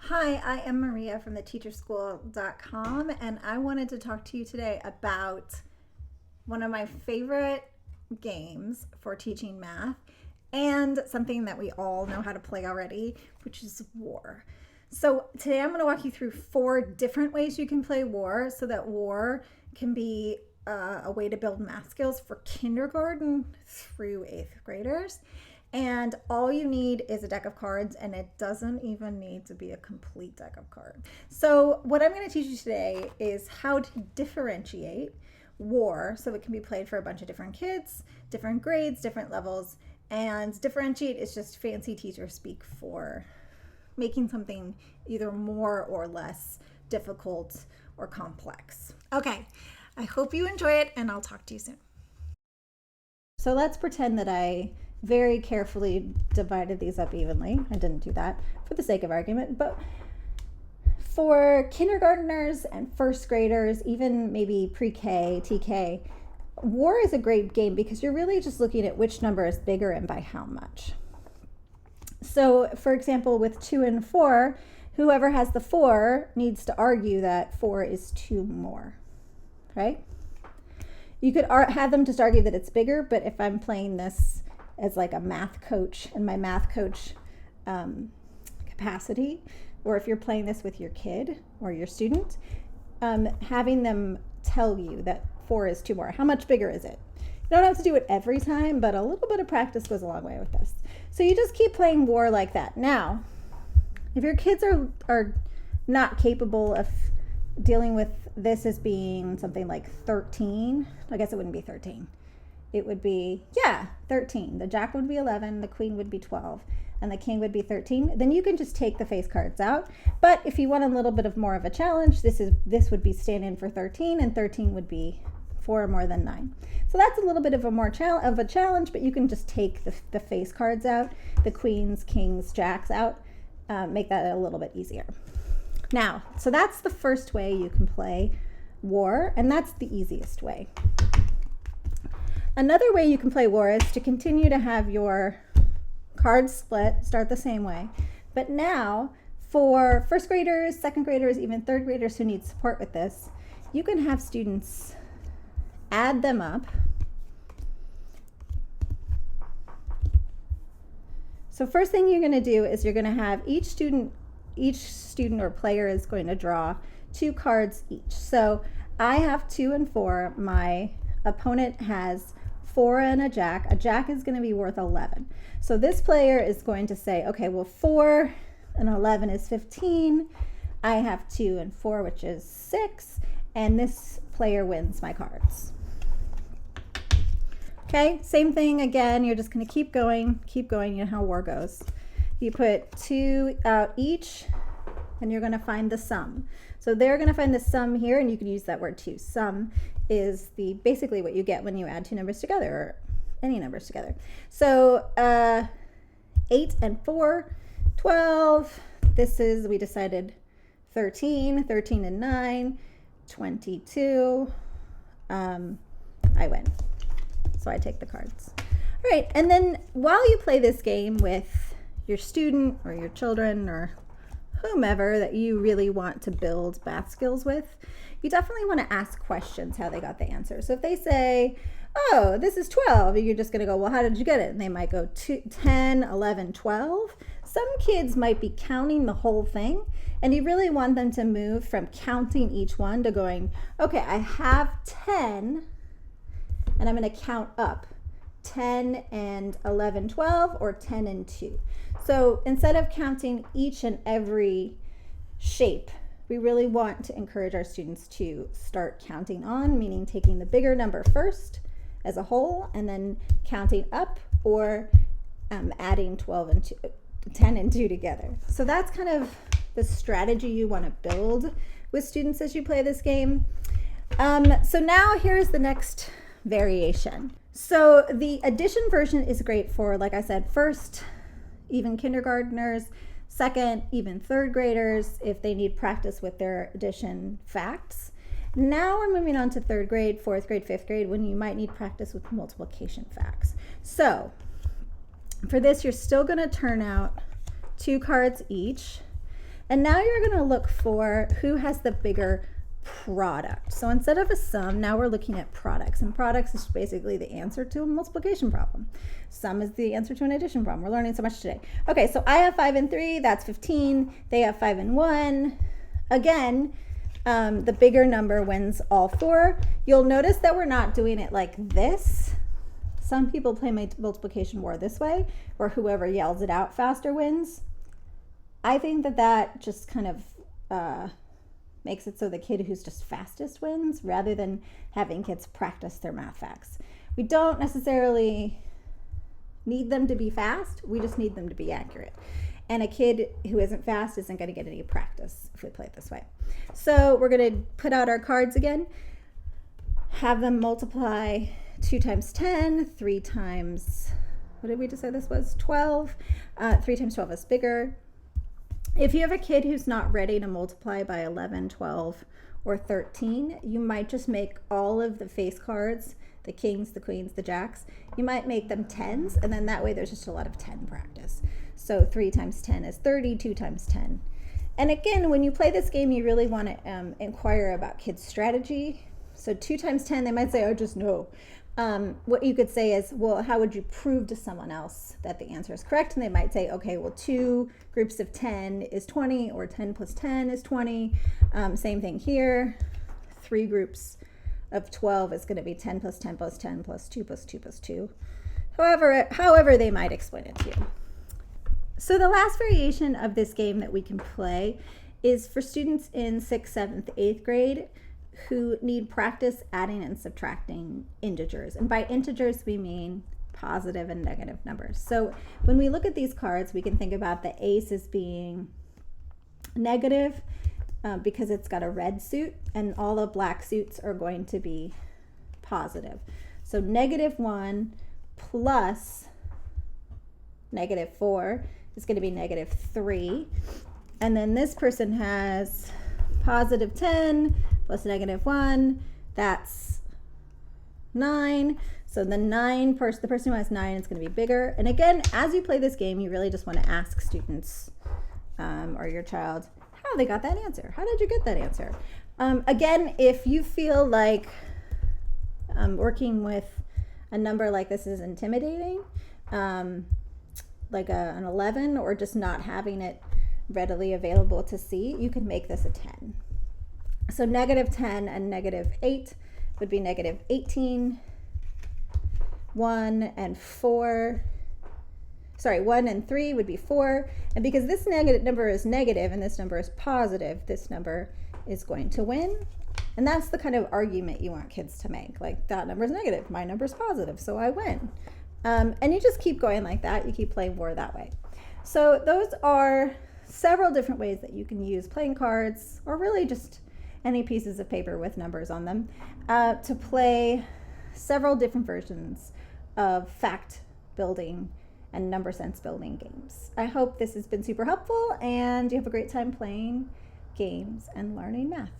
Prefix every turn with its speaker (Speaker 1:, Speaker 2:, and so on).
Speaker 1: Hi, I am Maria from theteacherschool.com, and I wanted to talk to you today about one of my favorite games for teaching math and something that we all know how to play already, which is War. So today I'm going to walk you through 4 different ways you can play War so that War can be a way to build math skills for kindergarten through 8th graders. And all you need is a deck of cards, and it doesn't even need to be a complete deck of cards. So what I'm going to teach you today is how to differentiate War so it can be played for a bunch of different kids, different grades, different levels. And differentiate is just fancy teacher speak for making something either more or less difficult or complex. Okay, I hope you enjoy it, and I'll talk to you soon. So let's pretend that I very carefully divided these up evenly. I didn't do that for the sake of argument, but for kindergartners and first graders, even maybe pre-K, TK, War is a great game because you're really just looking at which number is bigger and by how much. So for example, with 2 and 4, whoever has the 4 needs to argue that 4 is 2 more, right? You could have them just argue that it's bigger, but if I'm playing this as like a math coach in my math coach capacity, or if you're playing this with your kid or your student, having them tell you that 4 is 2 more. How much bigger is it? You don't have to do it every time, but a little bit of practice goes a long way with this. So you just keep playing War like that. Now, if your kids are not capable of dealing with this as being something like 13, I guess it wouldn't be 13. It would be, 13. The jack would be 11, the queen would be 12, and the king would be 13. Then you can just take the face cards out. But if you want a little bit of more of a challenge, this would be stand in for 13, and 13 would be 4 more than 9. So that's a little bit of a more challenge, but you can just take the face cards out, the queens, kings, jacks out, make that a little bit easier. Now, so that's the first way you can play War, and that's the easiest way. Another way you can play War is to continue to have your cards split, start the same way. But now, for first graders, second graders, even third graders who need support with this, you can have students add them up. So first thing you're going to do is you're going to have each student or player is going to draw 2 cards each. So I have 2 and 4. My opponent has 4 and a jack. A jack is going to be worth 11. So this player is going to say, okay, well, 4 and 11 is 15. I have 2 and 4, which is 6. And this player wins my cards. Okay, same thing again. You're just going to keep going. You know how War goes. You put 2 out each, and you're going to find the sum. So they're going to find the sum here, and you can use that word too. Sum is basically what you get when you add 2 numbers together, or any numbers together. So 8 and 4, 12. We decided 13 and 9, 22. I win. So I take the cards. All right, and then while you play this game with your student or your children or whomever that you really want to build math skills with, you definitely want to ask questions how they got the answer. So if they say, oh, this is 12, you're just going to go, well, how did you get it? And they might go 10, 11, 12. Some kids might be counting the whole thing, and you really want them to move from counting each one to going, okay, I have 10, and I'm going to count up 10 and 11, 12, or 10 and 2. So instead of counting each and every shape, we really want to encourage our students to start counting on, meaning taking the bigger number first as a whole, and then counting up, or adding 12 and 2, 10 and 2 together. So that's kind of the strategy you want to build with students as you play this game. So now here's the next variation. So the addition version is great for, like I said, first, even kindergartners, second, even third graders, if they need practice with their addition facts. Now we're moving on to third grade, fourth grade, fifth grade, when you might need practice with multiplication facts. So for this, you're still going to turn out 2 cards each. And now you're going to look for who has the bigger product. So instead of a sum, now we're looking at products, and products is basically the answer to a multiplication problem. Sum is the answer to an addition problem. We're learning so much today. Okay, so I have 5 and 3, that's 15. They have 5 and 1. Again, the bigger number wins all 4. You'll notice that we're not doing it like this. Some people play multiplication war this way, where whoever yells it out faster wins. I think that just kind of makes it so the kid who's just fastest wins, rather than having kids practice their math facts. We don't necessarily need them to be fast, we just need them to be accurate. And a kid who isn't fast isn't going to get any practice if we play it this way. So we're going to put out our cards again, have them multiply 2 times 10, 3 times, what did we just say this was? 12. 3 times 12 is bigger. If you have a kid who's not ready to multiply by 11, 12, or 13, you might just make all of the face cards, the kings, the queens, the jacks, you might make them 10s, and then that way there's just a lot of 10 practice. So 3 times 10 is 30, 2 times 10. And again, when you play this game, you really want to inquire about kids' strategy. So 2 times 10, they might say, oh, just no. What you could say is, well, how would you prove to someone else that the answer is correct? And they might say, okay, well, 2 groups of 10 is 20, or 10 plus 10 is 20. Same thing here. 3 groups of 12 is going to be 10 plus 10 plus 10 plus 2 plus 2 plus 2. However they might explain it to you. So the last variation of this game that we can play is for students in 6th, 7th, 8th grade who need practice adding and subtracting integers. And by integers, we mean positive and negative numbers. So when we look at these cards, we can think about the ace as being negative because it's got a red suit, and all the black suits are going to be positive. So -1 plus -4 is going to be -3. And then this person has positive 10 plus -1, that's 9. So the person who has 9 is going to be bigger. And again, as you play this game, you really just want to ask students or your child how they got that answer. How did you get that answer? Again, if you feel like working with a number like this is intimidating, like an 11, or just not having it readily available to see, you can make this a 10. So -10 and -8 would be -18. 1 and 3 would be 4. And because this negative number is negative and this number is positive, this number is going to win. And that's the kind of argument you want kids to make. Like, that number is negative, my number is positive, so I win. And you just keep going like that. You keep playing more that way. So those are several different ways that you can use playing cards, or really just any pieces of paper with numbers on them, to play several different versions of fact building and number sense building games. I hope this has been super helpful, and you have a great time playing games and learning math.